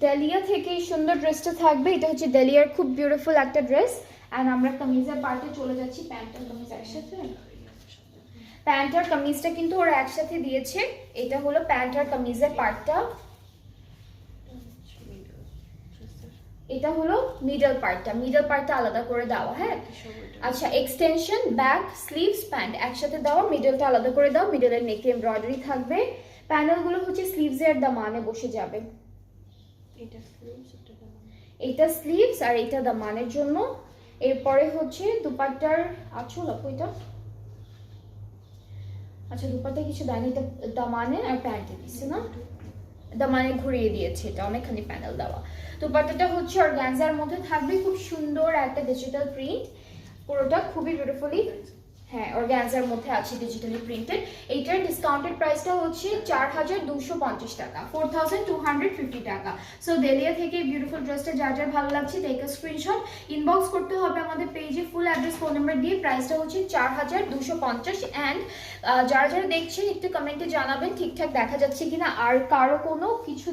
ডেলিয়া থেকে এই সুন্দর ড্রেসটা থাকবে। এটা হচ্ছে ডেলিয়ার খুব বিউটিফুল একটা ড্রেস। অ্যান্ড আমরা কামিজের পার্টে চলে যাচ্ছি। প্যান্ট আর কামিজ একসাথে, প্যান্ট আর কামিজটা কিন্তু ওরা একসাথে দিয়েছে। এটা হলো প্যান্ট আর কামিজের পার্টটা, এটা হলো মিডল পার্টটা আলাদা করে দেওয়া। হ্যাঁ আচ্ছা, এক্সটেনশন, ব্যাক, স্লিভস, প্যান্ট একসাথে দেওয়া, মিডলটা আলাদা করে দাও। মিডলের নেকে এমব্রয়ডারি থাকবে। প্যানেলগুলো হচ্ছে স্লিভসের দামানে বসে যাবে। এটা স্লিভস আর এটা দামানের জন্য। এরপরে হচ্ছে দুপাট্টার আঁচল এটা, আচ্ছা দুপাট্টা কিছু দেয়নি, এটা দামানে আর প্যান্টে দিচ্ছে না, দামানে ঘুরিয়ে দিয়েছে, এটা অনেকখানি প্যানেল দেওয়া। দুপাট্টাটা হচ্ছে অর্গানজার মধ্যে থাকবে, খুব সুন্দর একটা ডিজিটাল প্রিন্ট, পুরোটা খুবই বিউটিফুলি, হ্যাঁ অর্গানজার মধ্যে আছে ডিজিটালি প্রিন্টেড। এইটার ডিসকাউন্টেড প্রাইসটা হচ্ছে 4250 টাকা, 4250 টাকা। সো ডেলিয়া থেকে বিউটিফুল ড্রেসটা যার যার ভালো লাগছে টেক আ স্ক্রিনশট, ইনবক্স করতে হবে আমাদের পেজে, ফুল অ্যাড্রেস ফোন নাম্বার দিয়ে। প্রাইসটা হচ্ছে 4250। অ্যান্ড যারা যারা দেখছেন একটু কমেন্টে জানাবেন ঠিকঠাক দেখা যাচ্ছে কিনা, আর কারো কোনো কিছু